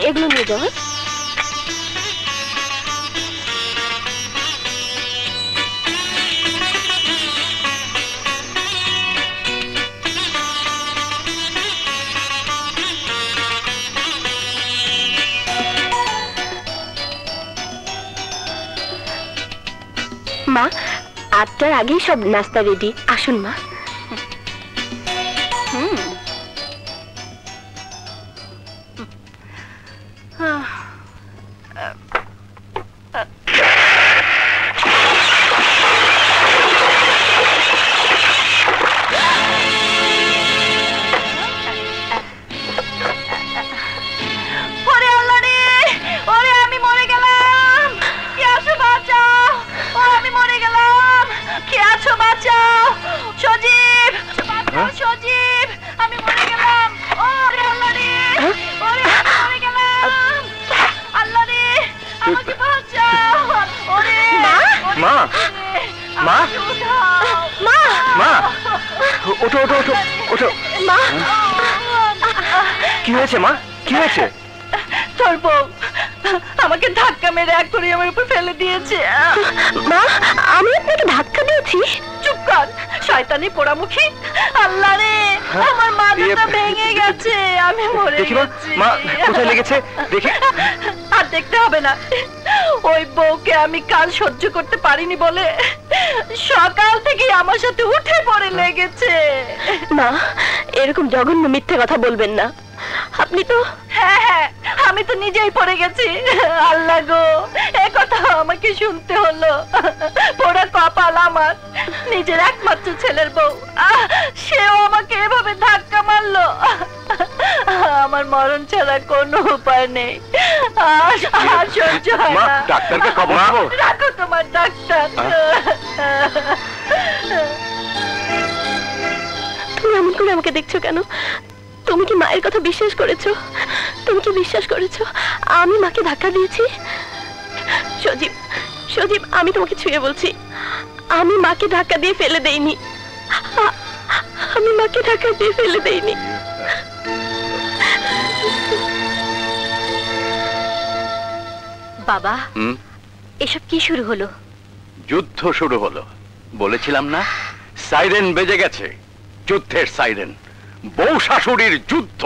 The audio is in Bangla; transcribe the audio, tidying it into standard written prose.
এগুলো নিয়ে যাও। মা, 8টার আগেই সব নাস্তা রেডি, আসুন মা। কি হয়েছে মা? কি হয়েছে? তোর বউ আমাকে ধাক্কা মেরে অ্যাকোয়ারিয়ামের উপর ফেলে দিয়েছে। মা, আমি আপনাকে ধাক্কা দিয়েছি? চুপ কর শয়তানি পোড়ামুখী। আল্লাহ রে, আমার মাথাটা ভেঙে গেছে, আমি মরে গেছি। মা কোথায় লেগেছে দেখি। আর দেখতে হবে না, ওই বউকে আমি কাল সহ্য করতে পারিনি বলে সকাল থেকে আমার সাথে উঠে পড়ে লেগেছে। মা, এরকম জঘন্য মিথ্যে কথা বলবেন না। আপনি তো... হ্যাঁ হ্যাঁ, আমি তো নিজেই পড়ে গেছি। আল্লাহ গো, এ কথা আমাকে শুনতে হলো। পোড়া কপাল আমার, নিজের একমাত্র ছেলের বউ, সেও আমাকে এভাবে ধাক্কা মারলো। আমার মরণ ছাড়া কোনো উপায় নেই, আর সহ্য হয় না। ডাক্তারকে খবর দেবো। রাখো তোমার ডাক্তার। তুমি এমন করে আমাকে দেখছো কেন? তুমি কি মায়ের কথা বিশ্বাস করেছো? তুমি কি বিশ্বাস করেছো আমি মাকে ধাক্কা দিয়েছি? সজীব, সজীব, আমি তোমাকে ছুঁয়ে বলছি, আমি মাকে ধাক্কা দিয়ে ফেলে দেইনি। আমি মাকে ধাক্কা দিয়ে ফেলে দেইনি। বাবা, এসব কি শুরু হলো? যুদ্ধ শুরু হলো। বলেছিলাম না, সাইরেন বেজে গেছে, যুদ্ধের সাইরেন, বউ শাশুড়ির যুদ্ধ।